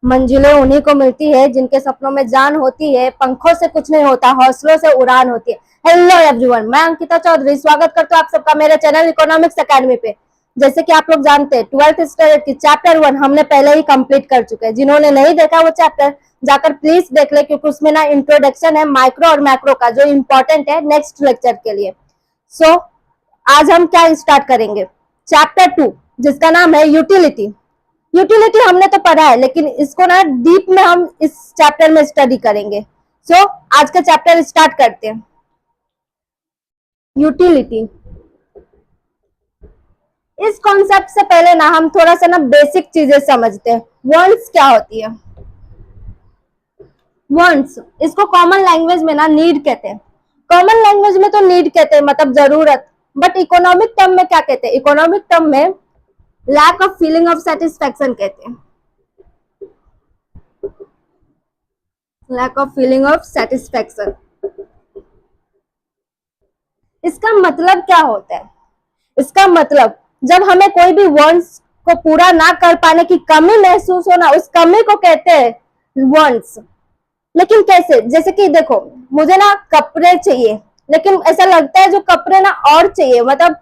मंजिलें उन्हीं को मिलती है जिनके सपनों में जान होती है, पंखों से कुछ नहीं होता, हौसलों से उड़ान होती है। हेलो एवरीवन, मैं अंकिता चौधरी स्वागत करती हूँ आप सबका मेरे चैनल इकोनॉमिक्स एकेडमी पे। जैसे कि आप लोग जानते हैं 12th स्टैंडर्ड की चैप्टर 1 हमने पहले ही कंप्लीट कर चुके हैं। जिन्होंने नहीं देखा वो चैप्टर जाकर प्लीज देख ले, क्योंकि उसमें ना इंट्रोडक्शन है माइक्रो और मैक्रो का, जो इंपॉर्टेंट है नेक्स्ट लेक्चर के लिए। सो आज हम क्या स्टार्ट करेंगे, चैप्टर 2 जिसका नाम है यूटिलिटी। यूटिलिटी हमने तो पढ़ा है, लेकिन इसको ना डीप में हम इस चैप्टर में स्टडी करेंगे। सो आज का चैप्टर स्टार्ट करते हैं। यूटिलिटी, इस कॉन्सेप्ट से पहले ना हम थोड़ा सा ना बेसिक चीजें समझते हैं। वांट्स क्या होती है? वांट्स, इसको कॉमन लैंग्वेज में ना नीड कहते हैं। कॉमन लैंग्वेज में तो नीड कहते हैं, मतलब जरूरत। बट इकोनॉमिक टर्म में क्या कहते हैं? इकोनॉमिक टर्म में lack of feeling of satisfaction कहते हैं। Lack of feeling of satisfaction, इसका मतलब क्या होता है? इसका मतलब जब हमें कोई भी वांट्स को पूरा ना कर पाने की कमी महसूस हो ना, उस कमी को कहते हैं वांट्स। लेकिन कैसे? जैसे कि देखो, मुझे ना कपड़े चाहिए, लेकिन ऐसा लगता है जो कपड़े ना और चाहिए, मतलब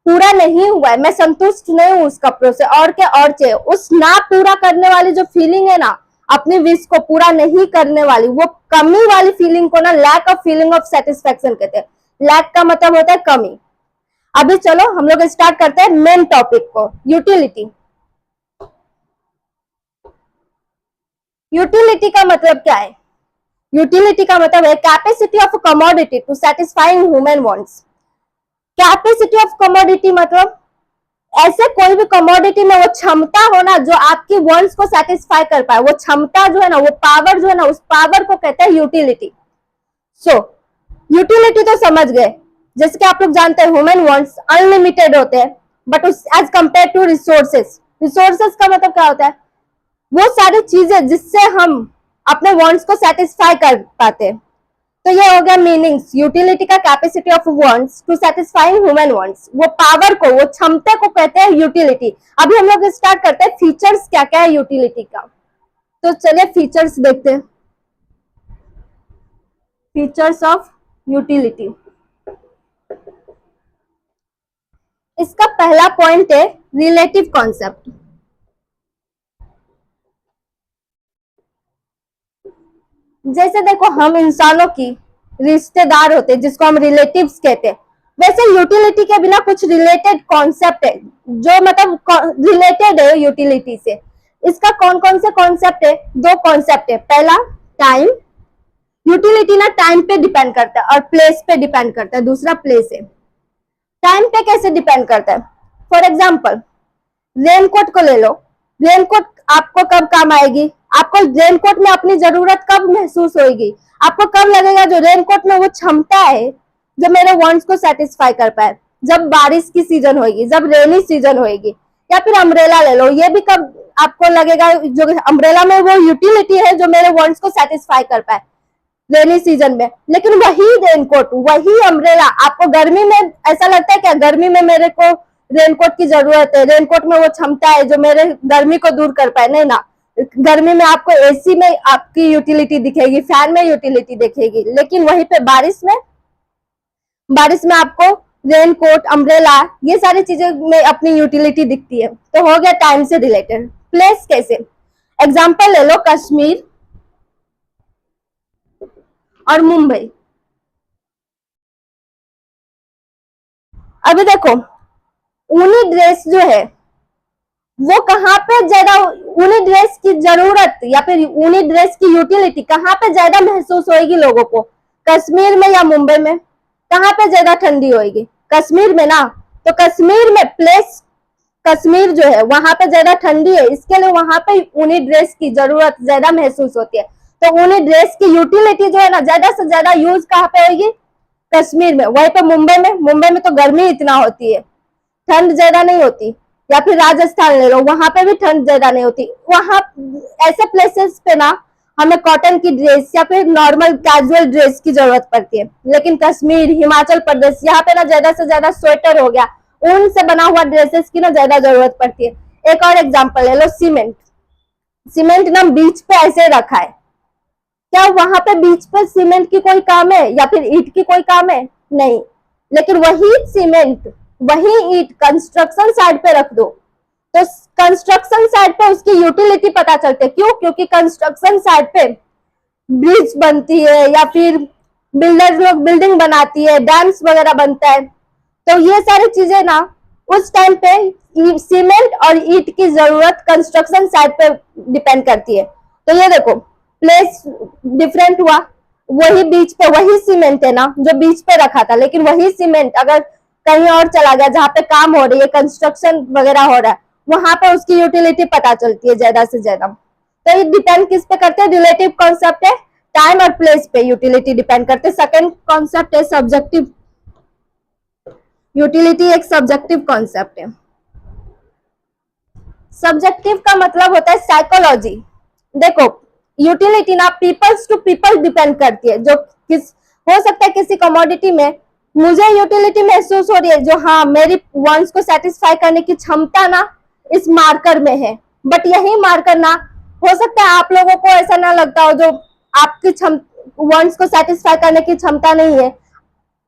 पूरा नहीं हुआ है, मैं संतुष्ट नहीं हूँ उस कपड़ों से, और क्या और चाहिए। उस ना पूरा करने वाली जो फीलिंग है ना, अपनी विश को पूरा नहीं करने वाली, वो कमी वाली फीलिंग को ना lack of feeling of satisfaction कहते हैं। लैक का मतलब होता है कमी। अभी चलो हम लोग स्टार्ट करते हैं मेन टॉपिक को, यूटिलिटी। यूटिलिटी का मतलब क्या है? यूटिलिटी का मतलब है capacity of commodity to satisfying human wants. Capacity of commodity मतलब ऐसे कोई भी कमोडिटी में वो क्षमता होना जो आपकी वांट्स को सेटिस्फाई कर पाए। वो क्षमता जो है ना, वो पावर जो है ना, उस पावर को कहते हैं यूटिलिटी। सो यूटिलिटी तो समझ गए। जैसे कि आप लोग जानते हैं ह्यूमन वांट्स अनलिमिटेड होते हैं, but as compare to resources. Resources का मतलब क्या होता है? वो सारी चीजें जिससे हम अपने वांट्स को सेटिस्फाई कर पाते हैं। तो ये हो गया मीनिंग्स यूटिलिटी का, capacity of wants to satisfying human wants. वो पावर को, वो क्षमता को कहते हैं यूटिलिटी। अभी हम लोग स्टार्ट करते हैं फीचर्स क्या क्या है यूटिलिटी का। तो चलिए फीचर्स देखते हैं। फीचर्स ऑफ यूटिलिटी, इसका पहला पॉइंट है रिलेटिव कॉन्सेप्ट। जैसे देखो, हम इंसानों की रिश्तेदार होते हैं जिसको हम रिलेटिव्स कहते हैं, वैसे यूटिलिटी के बिना कुछ रिलेटेड कॉन्सेप्ट है जो मतलब रिलेटेड है यूटिलिटी से। इसका कौन कौन से कॉन्सेप्ट है? दो कॉन्सेप्ट है। पहला टाइम, यूटिलिटी ना टाइम पे डिपेंड करता है और प्लेस पे डिपेंड करता है। दूसरा प्लेस है। टाइम पे कैसे डिपेंड करता है? फॉर एग्जाम्पल रेनकोट को ले लो। रेनकोट आपको कब काम आएगी? आपको रेनकोट में अपनी जरूरत कब महसूस होगी? आपको कब लगेगा जो रेनकोट में वो क्षमता है जो मेरे वांट्स को सेटिस्फाई कर पाए? जब बारिश की सीजन होगी, जब रेनी सीजन होगी। या फिर अम्ब्रेला ले लो, ये भी कब आपको लगेगा जो अम्ब्रेला में वो यूटिलिटी है जो मेरे वांट्स को सेटिस्फाई कर पाए रेनी सीजन में। लेकिन वही रेनकोट, वही अम्ब्रेला आपको गर्मी में ऐसा लगता है क्या गर्मी में मेरे को रेनकोट की जरूरत है, रेनकोट में वो क्षमता है जो मेरे गर्मी को दूर कर पाए? नहीं ना। गर्मी में आपको एसी में आपकी यूटिलिटी दिखेगी, फैन में यूटिलिटी दिखेगी, लेकिन वहीं पे बारिश में आपको रेनकोट, अम्ब्रेला, ये सारी चीजें में अपनी यूटिलिटी दिखती है। तो हो गया टाइम से रिलेटेड। प्लेस कैसे? एग्जाम्पल ले लो कश्मीर और मुंबई। अभी देखो, ऊनी ड्रेस जो है वो कहाँ पे ज्यादा, ऊनी ड्रेस की जरूरत या फिर ऊनी ड्रेस की यूटिलिटी कहाँ पे ज्यादा महसूस होगी लोगों को? कश्मीर में या मुंबई में? कहाँ पे ज्यादा ठंडी होगी? कश्मीर में ना। तो कश्मीर में प्लेस, कश्मीर जो है वहां पे ज्यादा ठंडी है, इसके लिए वहां पे ऊनी ड्रेस की जरूरत ज्यादा महसूस होती है। तो ऊनी ड्रेस की यूटिलिटी जो है ना, ज्यादा से ज्यादा यूज कहाँ पे होगी? कश्मीर में। वहीं पे मुंबई में तो गर्मी इतना होती है, ठंड ज्यादा नहीं होती। या फिर राजस्थान ले लो, वहां पे भी ठंड ज्यादा नहीं होती। वहां ऐसे प्लेसेस पे ना हमें कॉटन की ड्रेस या फिर नॉर्मल कैजुअल ड्रेस की जरूरत पड़ती है। लेकिन कश्मीर, हिमाचल प्रदेश, यहाँ पे ना ज्यादा से ज्यादा स्वेटर हो गया, ऊन से बना हुआ ड्रेसेस की ना ज्यादा जरूरत पड़ती है। एक और एग्जाम्पल ले लो, सीमेंट। सीमेंट ना बीच पे ऐसे रखा है, क्या वहां पे बीच पे सीमेंट की कोई काम है या फिर ईंट की कोई काम है? नहीं। लेकिन वही सीमेंट, वही ईंट कंस्ट्रक्शन साइट पे रख दो तो कंस्ट्रक्शन साइट पे उसकी यूटिलिटी पता चलती है। क्यों? क्योंकि कंस्ट्रक्शन साइट पे ब्रिज बनती है या फिर बिल्डर्स लोग बिल्डिंग बनाती है, डैम्स वगैरह बनता है, तो ये सारी चीजें ना उस टाइम पे सीमेंट और ईंट की जरूरत कंस्ट्रक्शन साइट पे डिपेंड करती है। तो ये देखो प्लेस डिफरेंट हुआ, वही बीच पे वही सीमेंट है ना जो बीच पे रखा था, लेकिन वही सीमेंट अगर कहीं और चला गया जहां पे काम हो रही है, कंस्ट्रक्शन वगैरह हो रहा है, वहां पे उसकी यूटिलिटी पता चलती है ज्यादा से ज्यादा। तो ये डिपेंड किस पे करते हैं? रिलेटिव कॉन्सेप्ट है, टाइम और प्लेस पे यूटिलिटी डिपेंड करते हैं। सेकेंड कॉन्सेप्ट है सब्जेक्टिव। यूटिलिटी एक सब्जेक्टिव कॉन्सेप्ट है। सब्जेक्टिव का मतलब होता है साइकोलॉजी। देखो यूटिलिटी ना पीपल्स टू पीपल डिपेंड करती है। जो किस हो सकता है किसी कमोडिटी में मुझे यूटिलिटी महसूस हो रही है, जो हाँ मेरी वांट्स को सेटिस्फाई करने की क्षमता ना इस मार्कर में है, बट यही मार्कर ना हो सकता है आप लोगों को ऐसा ना लगता हो, जो आपकी वांट्स को सेटिस्फाई करने की क्षमता नहीं है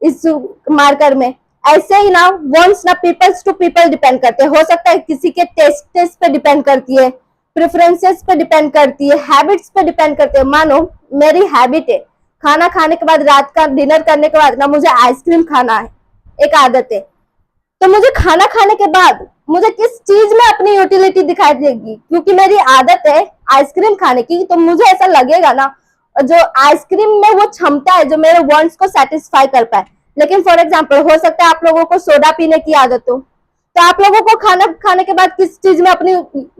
इस मार्कर में। ऐसे ही ना वांट्स ना पीपल्स टू पीपल डिपेंड करते हैं। हो सकता है किसी के टेस्ट पे डिपेंड करती है, प्रेफरेंसेस पे डिपेंड करती है, हैबिट्स पे डिपेंड करते हैं। मानो मेरी हैबिट है खाना खाने के बाद, रात का डिनर करने के बाद ना मुझे आइसक्रीम खाना है, एक आदत है, तो मुझे खाना खाने के बाद मुझे किस चीज में अपनी यूटिलिटी दिखाई देगी? क्योंकि मेरी आदत है आइसक्रीम खाने की, तो मुझे ऐसा लगेगा ना जो आइसक्रीम में वो क्षमता है जो मेरे वांट्स को सेटिस्फाई कर पाए। लेकिन फॉर एग्जांपल हो सकता है आप लोगों को सोडा पीने की आदत हो, तो आप लोगों को खाना खाने के बाद किस चीज में अपनी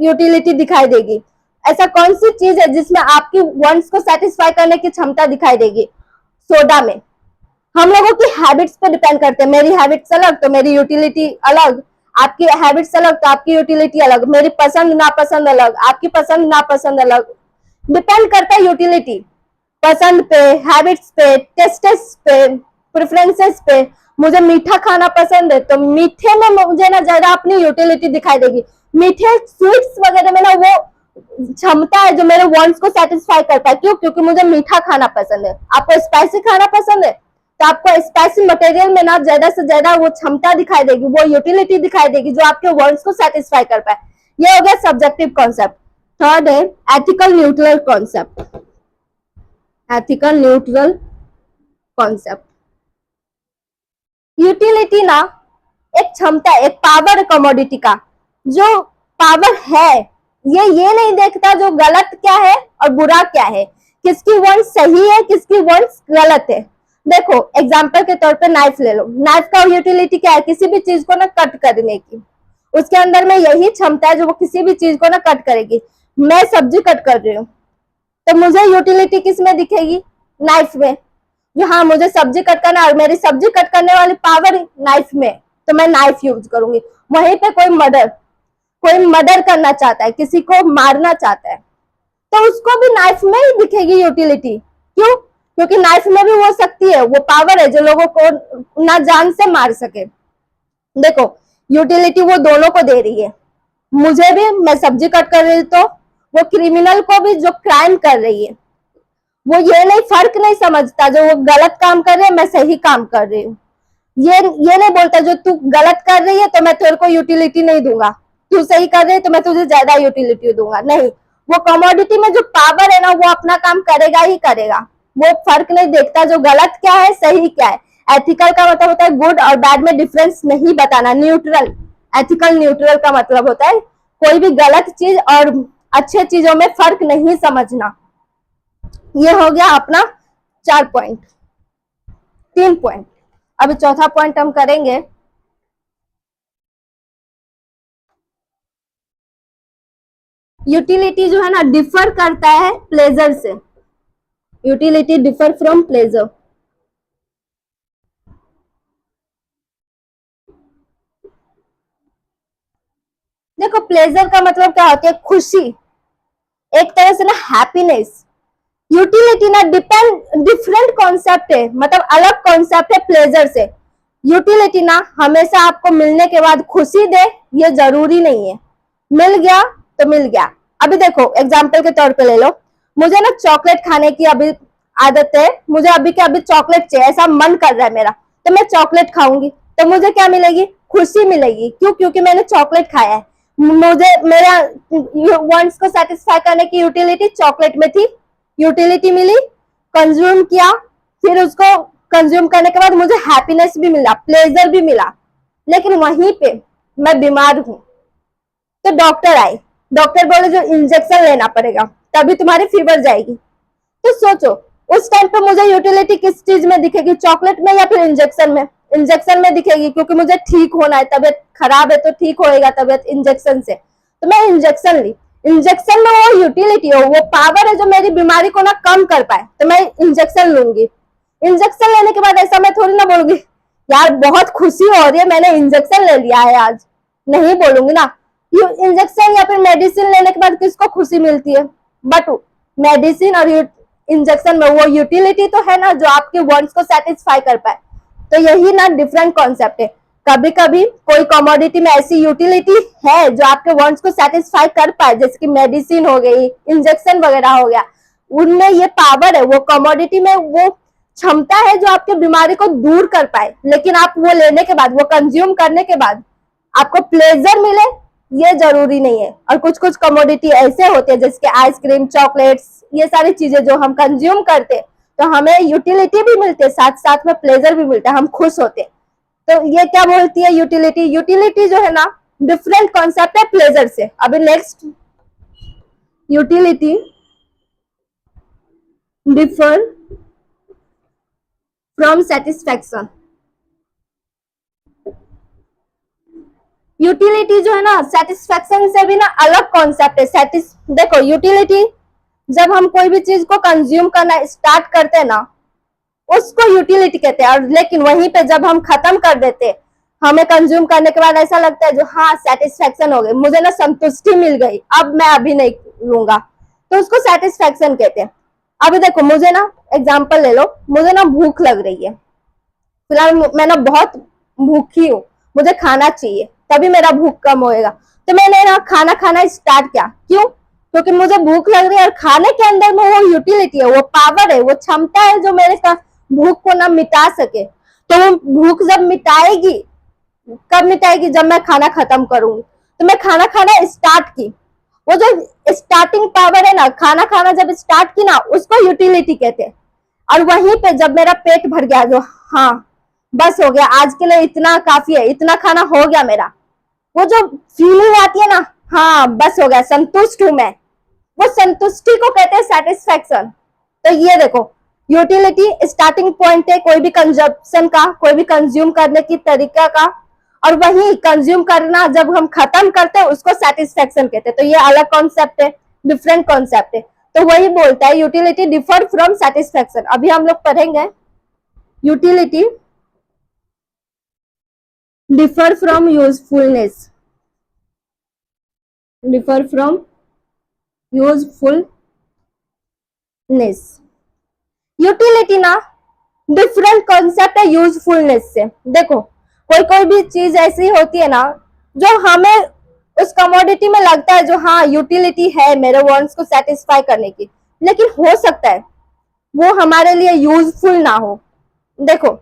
यूटिलिटी दिखाई देगी? ऐसा कौन सी चीज है जिसमें आपकी वांट्स को सेटिस्फाई करने की क्षमता दिखाई देगी? सोडा में। हम लोगों की हैबिट्स पे डिपेंड करते हैं। मेरी हैबिट्स अलग तो मेरी यूटिलिटी अलग, आपकी हैबिट्स अलग तो आपकी यूटिलिटी अलग, मेरी पसंद नापसंद अलग, आपकी पसंद नापसंद अलग। डिपेंड करता है यूटिलिटी पसंद पे, हैबिट्स पे, टेस्टेस पे, प्रेफरेंसेस पे। मुझे मीठा खाना पसंद है तो मीठे में मुझे ना ज्यादा अपनी यूटिलिटी दिखाई देगी। मीठे स्वीट्स वगैरह में ना वो क्षमता है जो मेरे वांट्स को सेटिस्फाई करता है। क्यों? क्योंकि मुझे मीठा खाना पसंद है। आपको स्पाइसी खाना पसंद है तो आपको स्पाइसी मटेरियल में ना ज्यादा से ज्यादा वो क्षमता दिखाई देगी, वो यूटिलिटी दिखाई देगी जो आपके वांट्स को सेटिस्फाई कर पाए। ये हो गया सब्जेक्टिव कॉन्सेप्ट। थर्ड है ethical neutral concept. Ethical neutral concept, utility ना एक क्षमता, एक पावर कमोडिटी का, जो पावर है ये नहीं देखता जो गलत क्या है और बुरा क्या है, किसकी वांट सही है किसकी वांट गलत है। देखो एग्जांपल के तौर पे नाइफ ले लो। नाइफ का यूटिलिटी क्या है? किसी भी चीज को ना कट करने की, उसके अंदर में यही क्षमता है जो वो किसी भी चीज को ना कट करेगी। मैं सब्जी कट कर रही हूँ तो मुझे यूटिलिटी किस में दिखेगी? नाइफ में। जो हाँ मुझे सब्जी कट करना और मेरी सब्जी कट करने वाली पावर नाइफ में, तो मैं नाइफ यूज करूंगी। वहीं पे कोई मर्डर करना चाहता है, किसी को मारना चाहता है, तो उसको भी नाइफ में ही दिखेगी यूटिलिटी। क्यों? क्योंकि नाइफ में भी वो शक्ति है, वो पावर है जो लोगों को ना जान से मार सके। देखो यूटिलिटी वो दोनों को दे रही है, मुझे भी, मैं सब्जी कट कर रही हूँ, तो वो क्रिमिनल को भी जो क्राइम कर रही है, वो ये नहीं फर्क नहीं समझता जो वो गलत काम कर रहे हैं मैं सही काम कर रही हूँ। ये नहीं बोलता जो तू गलत कर रही है तो मैं तेरे को यूटिलिटी नहीं दूंगा, तू सही कर रही है तो मैं तुझे ज्यादा यूटिलिटी दूंगा। नहीं, वो कमोडिटी में जो पावर है ना वो अपना काम करेगा ही करेगा। वो फर्क नहीं देखता जो गलत क्या है सही क्या है। एथिकल का मतलब होता है गुड और बैड में डिफरेंस नहीं बताना, न्यूट्रल। एथिकल न्यूट्रल का मतलब होता है कोई भी गलत चीज और अच्छे चीजों में फर्क नहीं समझना। ये हो गया अपना 4 पॉइंट, 3 पॉइंट। अभी चौथा पॉइंट हम करेंगे यूटिलिटी जो है ना डिफर करता है प्लेजर से। Utility differ from pleasure. देखो प्लेजर का मतलब क्या होता है? खुशी, एक तरह से ना हैप्पीनेस। यूटिलिटी ना डिफरेंट कॉन्सेप्ट है, मतलब अलग कॉन्सेप्ट है प्लेजर से। यूटिलिटी ना हमेशा आपको मिलने के बाद खुशी दे, ये जरूरी नहीं है। मिल गया तो मिल गया, अभी देखो एग्जाम्पल के तौर पे ले लो, मुझे ना चॉकलेट खाने की अभी आदत है, मुझे अभी के अभी चॉकलेट चाहिए, ऐसा मन कर रहा है मेरा, तो मैं चॉकलेट खाऊंगी, तो मुझे क्या मिलेगी, खुशी मिलेगी। क्यों? क्योंकि मैंने चॉकलेट खाया है। मुझे मेरा वांट्स को सेटिस्फाई करने की यूटिलिटी चॉकलेट में थी, यूटिलिटी मिली, कंज्यूम किया, फिर उसको कंज्यूम करने के बाद मुझे हैप्पीनेस भी मिला, प्लेजर भी मिला। लेकिन वहीं पे मैं बीमार हूं, तो डॉक्टर आए, डॉक्टर बोले जो इंजेक्शन लेना पड़ेगा तभी तुम्हारी फीवर जाएगी। तो सोचो उस टाइम पे मुझे यूटिलिटी किस चीज में दिखेगी, चॉकलेट में या फिर इंजेक्शन में? इंजेक्शन में दिखेगी, क्योंकि मुझे ठीक होना है, तबियत खराब है तो ठीक होएगा तबियत इंजेक्शन से, तो मैं इंजेक्शन ली। इंजेक्शन में वो यूटिलिटी हो, वो पावर है जो मेरी बीमारी को ना कम कर पाए, तो मैं इंजेक्शन लूंगी। इंजेक्शन लेने के बाद ऐसा मैं थोड़ी ना बोलूंगी यार बहुत खुशी हो रही है मैंने इंजेक्शन ले लिया है आज, नहीं बोलूंगी ना। इंजेक्शन या फिर मेडिसिन लेने के बाद किसको खुशी मिलती है? बट मेडिसिन और इंजेक्शन में वो यूटिलिटी तो है ना जो आपके वांट्स को सेटिस्फाई कर पाए। तो यही ना डिफरेंट कॉन्सेप्ट है। कभी कभी कोई कमोडिटी में ऐसी यूटिलिटी है जो आपके वांट्स को सेटिस्फाई कर पाए, जैसे कि मेडिसिन हो गई, इंजेक्शन वगैरह हो गया, उनमें ये पावर है, वो कमोडिटी में वो क्षमता है जो आपके बीमारी को दूर कर पाए। लेकिन आप वो लेने के बाद, वो कंज्यूम करने के बाद आपको प्लेजर मिले, ये जरूरी नहीं है। और कुछ कुछ कमोडिटी ऐसे होते हैं जैसे आइसक्रीम, चॉकलेट्स, ये सारी चीजें जो हम कंज्यूम करते तो हमें यूटिलिटी भी मिलती है, साथ साथ में प्लेजर भी मिलता है, हम खुश होते। तो ये क्या बोलती है यूटिलिटी? यूटिलिटी जो है ना डिफरेंट कॉन्सेप्ट है प्लेजर से। अभी next, utility differ from satisfaction. Utility जो है ना सेटिस्फैक्शन से भी ना अलग कॉन्सेप्ट है। देखो यूटिलिटी, जब हम कोई भी चीज को कंज्यूम करना स्टार्ट करते हैं ना उसको यूटिलिटी कहते हैं, और लेकिन वहीं पे जब हम खत्म कर देते, हमें कंज्यूम करने के बाद ऐसा लगता है जो हाँ सेटिस्फैक्शन हो गई, मुझे ना संतुष्टि मिल गई, अब मैं अभी नहीं लूंगा, तो उसको सेटिस्फैक्शन कहते हैं। अभी देखो मुझे ना एग्जाम्पल ले लो, मुझे ना भूख लग रही है, फिलहाल मैं ना बहुत भूखी हूँ, मुझे खाना चाहिए, तभी मेरा भूख कम होएगा। तो मैंने ना खाना खाना स्टार्ट किया। क्यों? क्योंकि मुझे भूख लग रही है, और खाने के अंदर में वो यूटिलिटी है, वो पावर है, वो क्षमता है जो मेरे भूख को ना मिटा सके। तो वो भूख जब मिटाएगी, कब मिटाएगी? जब मैं खाना खत्म करूंगी। तो मैं खाना खाना स्टार्ट की, वो जो स्टार्टिंग पावर है ना, खाना खाना जब स्टार्ट की ना उसको यूटिलिटी कहते हैं। और वहीं पे जब मेरा पेट भर गया, जो हाँ बस हो गया, आज के लिए इतना काफी है, इतना खाना हो गया मेरा, वो जो फीलिंग आती है ना, हाँ बस हो गया, संतुष्ट हूं मैं, वो संतुष्टि को कहते हैं सेटिस्फैक्शन। तो ये देखो यूटिलिटी स्टार्टिंग पॉइंट है कोई भी कंजप्शन का, कोई भी कंज्यूम करने की तरीका का, और वही कंज्यूम करना जब हम खत्म करते हैं उसको सेटिस्फैक्शन कहते हैं। तो ये अलग कॉन्सेप्ट है, डिफरेंट कॉन्सेप्ट है। तो वही बोलता है यूटिलिटी डिफर फ्रॉम सेटिस्फैक्शन। अभी हम लोग पढ़ेंगे utility differ from usefulness, differ from usefulness. Utility ना डिफरेंट कॉन्सेप्ट है यूजफुलनेस से। देखो कोई कोई भी चीज ऐसी होती है ना जो हमें उस कमोडिटी में लगता है जो हाँ यूटिलिटी है मेरे वांट्स को सेटिस्फाई करने की, लेकिन हो सकता है वो हमारे लिए यूजफुल ना हो। देखो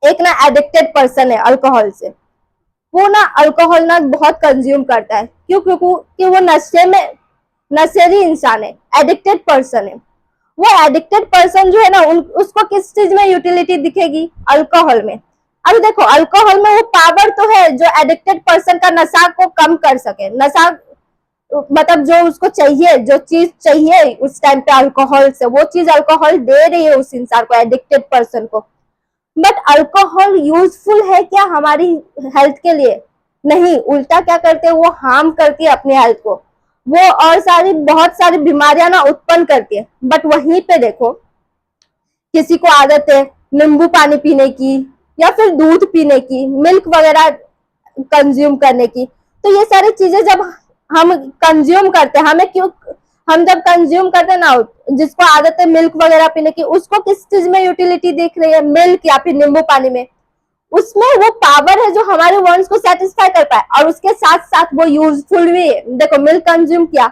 एक ना एडिक्टेड पर्सन है अल्कोहल से, वो ना अल्कोहल ना बहुत कंज्यूम करता है। क्यों? क्योंकि वो नशे में, नशेरी इंसान है, एडिक्टेड पर्सन है। वो एडिक्टेड पर्सन जो है ना उसको किस चीज में यूटिलिटी दिखेगी? अल्कोहल में। अभी देखो अल्कोहल में वो पावर तो है जो एडिक्टेड पर्सन का नशा को कम कर सके, नशा मतलब जो उसको चाहिए, जो चीज चाहिए उस टाइम पे अल्कोहल से, वो चीज अल्कोहल दे रही है उस इंसान को, एडिक्टेड पर्सन को। बट अल्कोहल यूजफुल है क्या हमारी हेल्थ के लिए? नहीं, उल्टा क्या करते हैं वो हार्म करती है अपने हेल्थ को, वो और बहुत सारी बीमारियां ना उत्पन्न करती है। बट वहीं पे देखो किसी को आदत है नींबू पानी पीने की या फिर दूध पीने की, मिल्क वगैरह कंज्यूम करने की, तो ये सारी चीजें जब हम कंज्यूम करते हैं, हमें क्यों, हम जब कंज्यूम करते हैं ना, जिसको आदत है मिल्क वगैरह पीने की, उसको किस चीज में यूटिलिटी दिख रही है? मिल्क या फिर नींबू पानी में। उसमें वो पावर है जो हमारे वांट्स को सेटिस्फाई कर पाए, और उसके साथ साथ वो यूजफुल भी है। देखो मिल्क कंज्यूम किया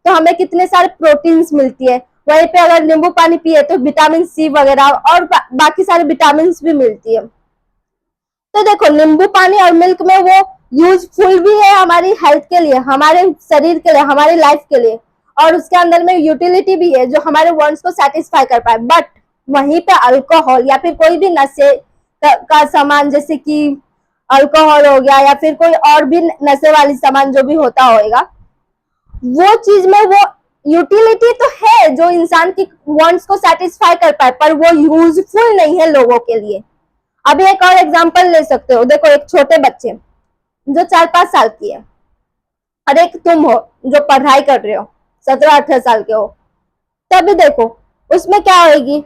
तो हमें कितने सारे प्रोटीन्स मिलती है। वहीं पे अगर नींबू पानी पिए तो विटामिन सी वगैरह और बाकी सारे विटामिन भी मिलती है। तो देखो नींबू पानी और मिल्क में वो यूजफुल भी है हमारी हेल्थ के लिए, हमारे शरीर के लिए, हमारी लाइफ के लिए, और उसके अंदर में यूटिलिटी भी है जो हमारे वांट्स को सेटिस्फाई कर पाए। बट वहीं पे अल्कोहल या फिर कोई भी नशे का सामान, जैसे कि अल्कोहल हो गया या फिर कोई और भी नशे वाली सामान जो भी होता होगा, वो चीज में वो यूटिलिटी तो है जो इंसान की वांट्स को सेटिस्फाई कर पाए, पर वो यूजफुल नहीं है लोगों के लिए। अभी एक और एग्जांपल ले सकते हो, देखो एक छोटे बच्चे जो 4-5 साल की है और एक तुम हो जो पढ़ाई कर रहे हो 17-18 साल के हो, तभी देखो उसमें क्या होगी,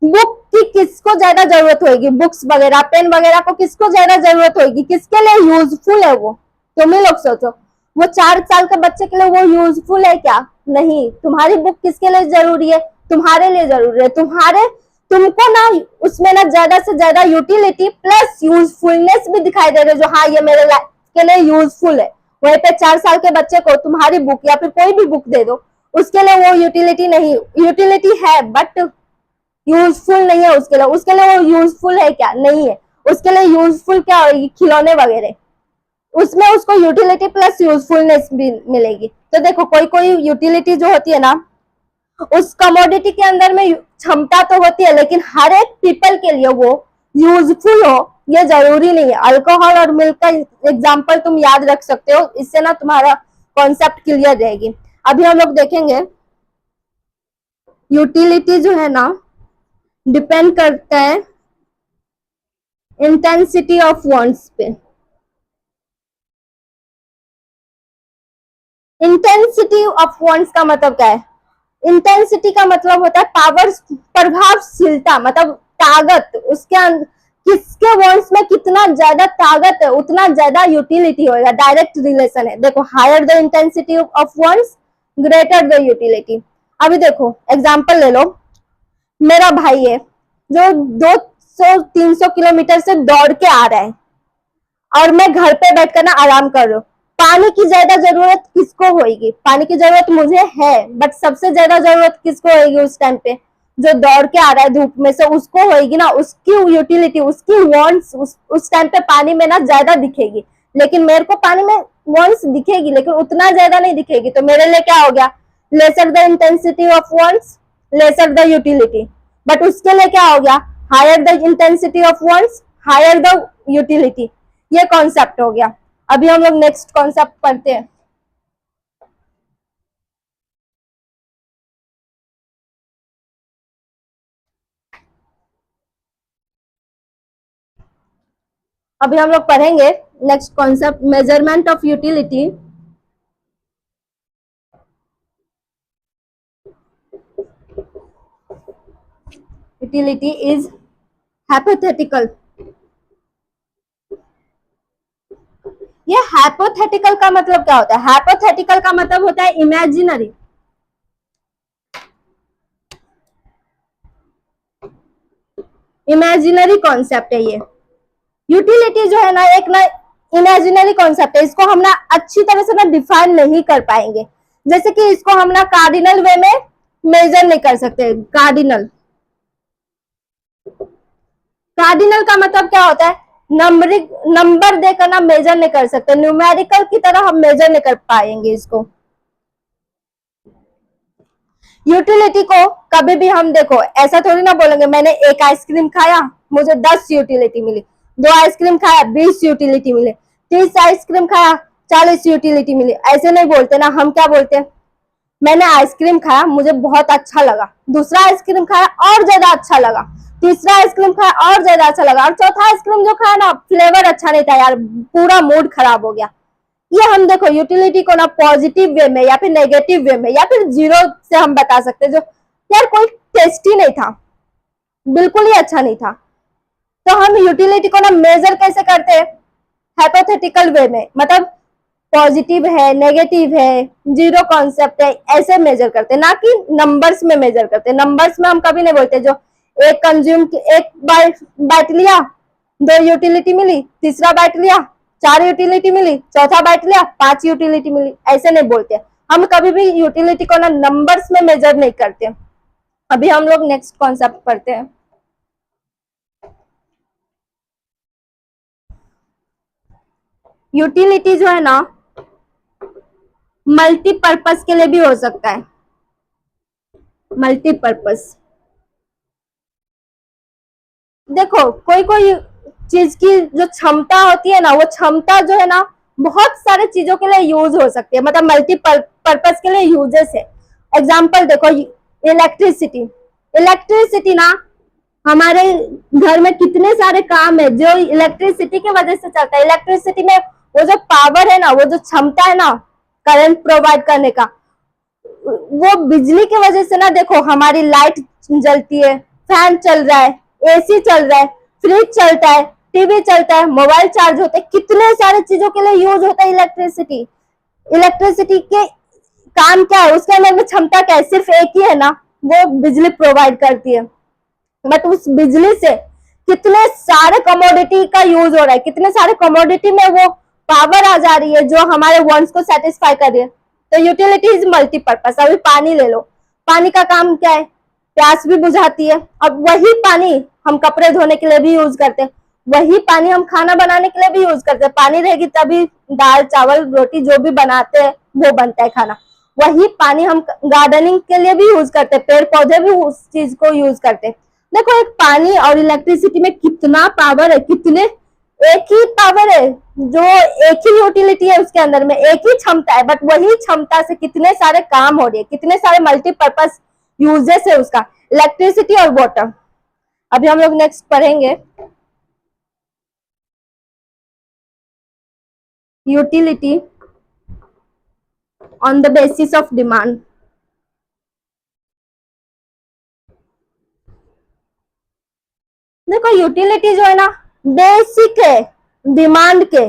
बुक की किसको ज्यादा जरूरत होगी, बुक्स वगैरह पेन वगैरह को किसको ज्यादा जरूरत होगी, किसके लिए यूजफुल है वो, तुम ही लोग सोचो। वो 4 साल के बच्चे के लिए वो यूजफुल है क्या? नहीं। तुम्हारी बुक किसके लिए जरूरी है? तुम्हारे लिए जरूरी है। तुमको ना उसमें ना ज्यादा से ज्यादा यूटिलिटी प्लस यूजफुलनेस भी दिखाई दे रहे जो हाँ ये मेरे लाइफ के लिए यूजफुल है। वहीं पे 4 साल के बच्चे को तुम्हारी बुक या फिर कोई भी बुक दे दो, उसके लिए वो यूटिलिटी नहीं, यूटिलिटी है बट यूजफुल नहीं है उसके लिए वो यूजफुल है क्या? नहीं है। उसके लिए यूजफुल क्या होगी? खिलौने वगैरह, उसमें उसको यूटिलिटी प्लस यूजफुलनेस भी मिलेगी। तो देखो कोई कोई यूटिलिटी जो होती है ना, उस कमोडिटी के अंदर में क्षमता तो होती है, लेकिन हर एक पीपल के लिए वो यूजफुल हो ये जरूरी नहीं है। अल्कोहल और मिल्क का एग्जाम्पल तुम याद रख सकते हो, इससे ना तुम्हारा कॉन्सेप्ट क्लियर रहेगी। अभी हम लोग देखेंगे यूटिलिटी जो है ना डिपेंड करता है इंटेंसिटी ऑफ वांट्स पे। इंटेंसिटी ऑफ वांट्स का मतलब क्या है? इंटेंसिटी का मतलब होता है पावर, प्रभावशीलता, मतलब ताकत। उसके किसके वांट्स में कितना ज्यादा ताकत है उतना ज्यादा यूटिलिटी होगा, डायरेक्ट रिलेशन है। देखो higher the intensity of wants greater the utility. अभी देखो एग्जांपल ले लो, मेरा भाई है जो 200-300 किलोमीटर से दौड़ के आ रहा है और मैं घर पे बैठकर ना आराम कर रहा हूँ। पानी की ज्यादा जरूरत किसको होगी? पानी की जरूरत मुझे है, बट सबसे ज्यादा जरूरत किसको होगी उस टाइम पे? जो दौड़ के आ रहा है धूप में से, उसको होगी ना। उसकी यूटिलिटी, उसकी वांट्स उस टाइम पे पानी में ना ज्यादा दिखेगी, लेकिन मेरे को पानी में वांट्स दिखेगी लेकिन उतना ज्यादा नहीं दिखेगी। तो मेरे लिए क्या हो गया? Lesser the intensity of wants, lesser the utility. But उसके लिए क्या हो गया? Higher the intensity of wants, higher the utility. ये कॉन्सेप्ट हो गया। अभी हम लोग नेक्स्ट कॉन्सेप्ट पढ़ते हैं। अभी हम लोग पढ़ेंगे next concept, measurement of utility. Utility is hypothetical. ये हाइपोथेटिकल का मतलब क्या होता है? हाइपोथेटिकल का मतलब होता है इमेजिनरी। इमेजिनरी कॉन्सेप्ट है ये। यूटिलिटी जो है ना एक ना इमेजिनरी कॉन्सेप्ट है, इसको हम ना अच्छी तरह से ना डिफाइन नहीं कर पाएंगे। जैसे कि इसको हम ना कार्डिनल वे में मेजर नहीं कर सकते। कार्डिनल, कार्डिनल का मतलब क्या होता है? नंबरिंग, नंबर देकर ना मेजर नहीं कर सकते, न्यूमेरिकल की तरह हम मेजर नहीं कर पाएंगे इसको। यूटिलिटी को कभी भी हम देखो ऐसा थोड़ी ना बोलेंगे मैंने एक आइसक्रीम खाया मुझे 10 यूटिलिटी मिली, 2 आइसक्रीम खाया 20 यूटिलिटी मिले, 30 आइसक्रीम खाया 40 यूटिलिटी मिली। ऐसे नहीं बोलते ना, हम क्या बोलते हैं? मैंने आइसक्रीम खाया मुझे बहुत अच्छा लगा, दूसरा आइसक्रीम खाया और ज्यादा अच्छा लगा, तीसरा आइसक्रीम खाया और ज्यादा अच्छा लगा, और चौथा आइसक्रीम जो खाया ना फ्लेवर अच्छा नहीं था यार, पूरा मूड खराब हो गया। ये हम देखो यूटिलिटी को ना पॉजिटिव वे में या फिर नेगेटिव वे में या फिर जीरो से हम बता सकते हैं, जो यार कोई टेस्टी नहीं था, बिल्कुल ही अच्छा नहीं था। तो हम यूटिलिटी को ना मेजर कैसे करते हैं? हाइपोथेटिकल वे में, मतलब पॉजिटिव है, नेगेटिव है, जीरो कॉन्सेप्ट है, ऐसे मेजर करते हैं, ना कि नंबर्स में मेजर करते हैं। नंबर्स में हम कभी नहीं बोलते जो एक कंज्यूम, एक बाइट लिया 2 यूटिलिटी मिली, तीसरा बाइट लिया 4 यूटिलिटी मिली, चौथा बाइट लिया 5 यूटिलिटी मिली, ऐसे नहीं बोलते। हम कभी भी यूटिलिटी को ना नंबर्स में मेजर नहीं करते। अभी हम लोग नेक्स्ट कॉन्सेप्ट पढ़ते हैं। यूटिलिटी जो है ना मल्टीपर्पज के लिए भी हो सकता है। मल्टीपर्पज, देखो कोई कोई चीज की जो क्षमता होती है ना, वो क्षमता जो है ना बहुत सारे चीजों के लिए यूज हो सकती है, मतलब मल्टीपर्पज के लिए यूजेस है। एग्जाम्पल देखो, इलेक्ट्रिसिटी। इलेक्ट्रिसिटी ना हमारे घर में कितने सारे काम है जो इलेक्ट्रिसिटी की वजह से चलता है। इलेक्ट्रिसिटी में वो जो पावर है ना, वो जो क्षमता है ना करंट प्रोवाइड करने का, वो बिजली की वजह से ना देखो हमारी लाइट जलती है, फैन चल रहा है, एसी चल रहा है, फ्रिज चलता है, टीवी चलता है, मोबाइल चार्ज होते हैं, कितने सारे चीजों के लिए यूज होता है इलेक्ट्रिसिटी। इलेक्ट्रिसिटी के काम क्या है, उसके अंदर में क्षमता क्या है, सिर्फ एक ही है ना, वो बिजली प्रोवाइड करती है। बट उस बिजली से कितने सारे कमोडिटी का यूज हो रहा है, कितने सारे कमोडिटी में वो पावर आ जा रही है जो हमारे वांट्स को सेटिस्फाई कर रही है। तो यूटिलिटी इज मल्टीपर्पज। अभी पानी ले लो, पानी का काम क्या है, प्यास भी बुझाती है। अब वही पानी हम कपड़े धोने के लिए भी यूज करते हैं, वही पानी हम खाना बनाने के लिए भी यूज करते हैं। पानी रहेगी तभी दाल चावल रोटी जो भी बनाते हैं वो बनता है खाना। वही पानी हम गार्डनिंग के लिए भी यूज करते हैं, पेड़ पौधे भी उस चीज को यूज करते हैं। देखो एक पानी और इलेक्ट्रिसिटी में कितना पावर है, कितने एक ही पावर है, जो एक ही यूटिलिटी है उसके अंदर में, एक ही क्षमता है, बट वही क्षमता से कितने सारे काम हो रहे हैं, कितने सारे मल्टीपर्पज यूजेस है उसका, इलेक्ट्रिसिटी और वाटर। अभी हम लोग नेक्स्ट पढ़ेंगे utility on the basis of demand. देखो यूटिलिटी जो है ना बेसिक है डिमांड के।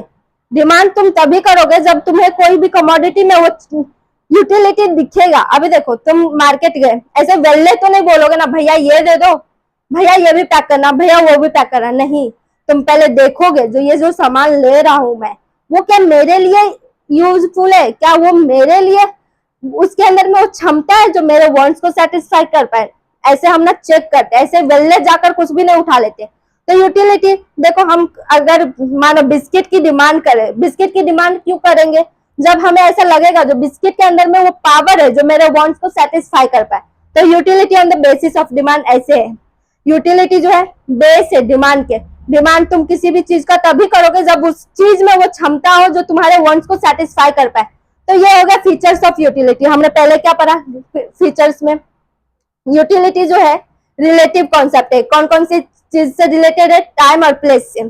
डिमांड तुम तभी करोगे जब तुम्हें कोई भी कमोडिटी में वो यूटिलिटी दिखेगा। अभी देखो तुम मार्केट गए, ऐसे वेल्ले तो नहीं बोलोगे ना भैया ये दे दो, भैया ये भी पैक करना, भैया वो भी पैक करना, नहीं। तुम पहले देखोगे जो ये जो सामान ले रहा हूं मैं, वो क्या मेरे लिए यूजफुल है, क्या वो मेरे लिए उसके अंदर में वो क्षमता है जो मेरे वांट्स को सेटिस्फाई कर पाए। ऐसे हम ना चेक करते हैं, ऐसे वेल्ले जाकर कुछ भी नहीं उठा लेते। तो यूटिलिटी देखो, हम अगर मानो बिस्किट की डिमांड करें, बिस्किट की डिमांड क्यों करेंगे, जब हमें ऐसा लगेगा जो बिस्किट के अंदर में वो पावर है जो मेरे वांट्स को सेटिस्फाई कर पाए। तो utility on the basis of demand ऐसे है। यूटिलिटी जो है बेस है डिमांड के। डिमांड तुम किसी भी चीज का तभी करोगे जब उस चीज में वो क्षमता हो जो तुम्हारे वांट्स को सेटिस्फाई कर पाए। तो ये हो गया फीचर्स ऑफ यूटिलिटी। हमने पहले क्या पढ़ा फीचर्स में, यूटिलिटी जो है रिलेटिव कॉन्सेप्ट है। कौन कौन सी चीज से रिलेटेड है, टाइम और प्लेस से।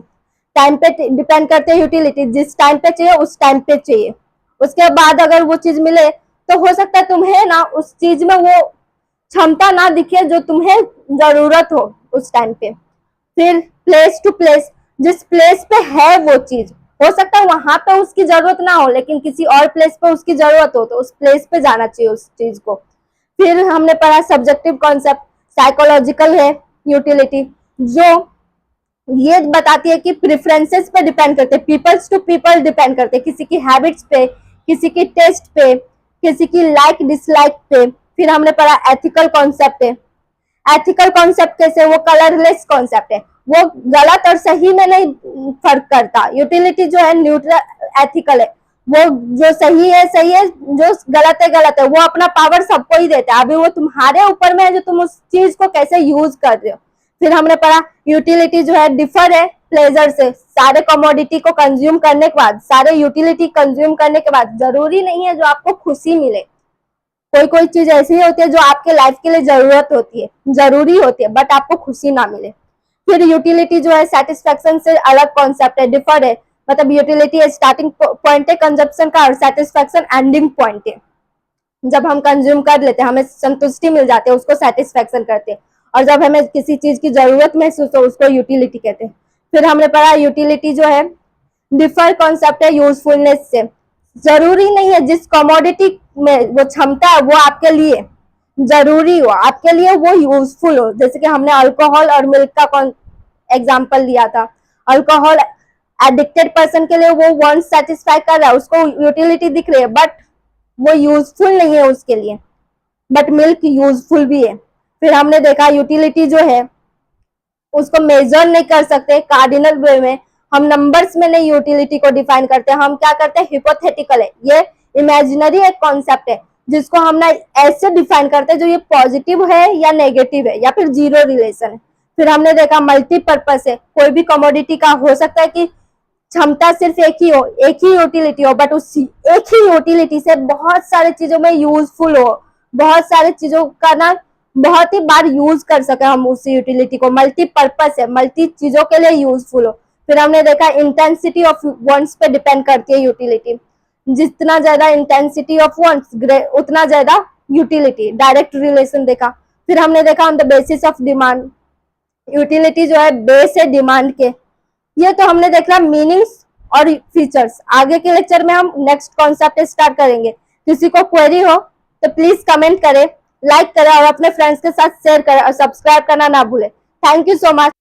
टाइम पे डिपेंड करते हैं यूटिलिटी, जिस टाइम पे चाहिए उस टाइम पे चाहिए। उसके बाद अगर वो चीज मिले तो हो सकता है तुम्हें ना उस चीज में वो क्षमता ना दिखे जो तुम्हें जरूरत हो उस टाइम पे। फिर प्लेस टू प्लेस, जिस प्लेस पे है वो चीज, हो सकता है वहां पे उसकी जरूरत ना हो लेकिन किसी और प्लेस पे उसकी जरूरत हो, तो उस प्लेस पे जाना चाहिए उस चीज को। फिर हमने पढ़ा सब्जेक्टिव कॉन्सेप्ट, साइकोलॉजिकल है यूटिलिटी, जो ये बताती है कि प्रेफरेंसेस पे डिपेंड करते हैं, पीपल्स टू पीपल डिपेंड करते हैं, किसी की हैबिट्स पे, किसी की टेस्ट पे, किसी की लाइक डिसलाइक पे। फिर हमने पढ़ा एथिकल कॉन्सेप्ट है। एथिकल कॉन्सेप्ट कैसे, वो कलरलेस कॉन्सेप्ट है, वो गलत और सही में नहीं फर्क करता। यूटिलिटी जो है न्यूट्रल एथिकल है, वो जो सही है सही है, जो गलत है गलत है, वो अपना पावर सबको ही देता है। अभी वो तुम्हारे ऊपर में है जो तुम उस चीज को कैसे यूज कर रहे हो। फिर हमने पढ़ा यूटिलिटी जो है डिफर है प्लेजर से। सारे कमोडिटी को कंज्यूम करने के बाद, सारे यूटिलिटी कंज्यूम करने के बाद जरूरी नहीं है जो आपको खुशी मिले। कोई कोई चीज ऐसी होती है जो आपके लाइफ के लिए जरूरत होती है, जरूरी होती है, बट आपको खुशी ना मिले। फिर यूटिलिटी जो है सेटिस्फेक्शन से अलग कॉन्सेप्ट है, डिफर है। मतलब यूटिलिटी स्टार्टिंग पॉइंट है कंजप्शन का और सेटिस्फेक्शन एंडिंग पॉइंट है। जब हम कंज्यूम कर लेते हैं हमें संतुष्टि मिल जाती है, उसको सेटिस्फेक्शन करते हैं। और जब हमें किसी चीज की जरूरत महसूस हो उसको यूटिलिटी कहते हैं। फिर हमने पढ़ा यूटिलिटी जो है डिफर कॉन्सेप्ट है यूजफुलनेस से। जरूरी नहीं है जिस कमोडिटी में वो क्षमता है वो आपके लिए जरूरी हो, आपके लिए वो यूजफुल हो। जैसे कि हमने अल्कोहल और मिल्क का एग्जाम्पल लिया था। अल्कोहल एडिक्टेड पर्सन के लिए वो वांट सेटिस्फाई कर रहा है, उसको यूटिलिटी दिख रही है, बट वो यूजफुल नहीं है उसके लिए, बट मिल्क यूजफुल भी है। फिर हमने देखा यूटिलिटी जो है उसको मेजर नहीं कर सकते कार्डिनल वे में, हम नंबर्स में नहीं यूटिलिटी को डिफाइन करते, हम क्या करते हैं हिपोथेटिकल है, ये इमेजिनरी एक कॉन्सेप्ट है जिसको हम ना ऐसे डिफाइन करते हैं जो ये पॉजिटिव है या नेगेटिव है या फिर जीरो रिलेशन है। फिर हमने देखा मल्टीपर्पज है, कोई भी कमोडिटी का हो सकता है कि क्षमता सिर्फ एक ही हो, एक ही यूटिलिटी हो, बट उस एक ही यूटिलिटी से बहुत सारे चीजों में यूजफुल हो, बहुत सारे चीजों का ना बहुत ही बार यूज कर सके हम उस यूटिलिटी को, मल्टीपर्पज है, मल्टी चीजों के लिए यूजफुल हो। फिर हमने देखा इंटेंसिटी ऑफ वंस पे डिपेंड करती है यूटिलिटी, जितना ज्यादा इंटेंसिटी ऑफ वंस उतना ज्यादा यूटिलिटी, डायरेक्ट रिलेशन देखा। फिर हमने देखा on the basis of demand, utility जो है बेस है डिमांड के। ये तो हमने देखा मीनिंग्स और फीचर्स। आगे के लेक्चर में हम नेक्स्ट कॉन्सेप्ट स्टार्ट करेंगे। किसी को क्वेरी हो तो प्लीज कमेंट करें, लाइक करें और अपने फ्रेंड्स के साथ शेयर करें और सब्सक्राइब करना ना भूलें। Thank you so much.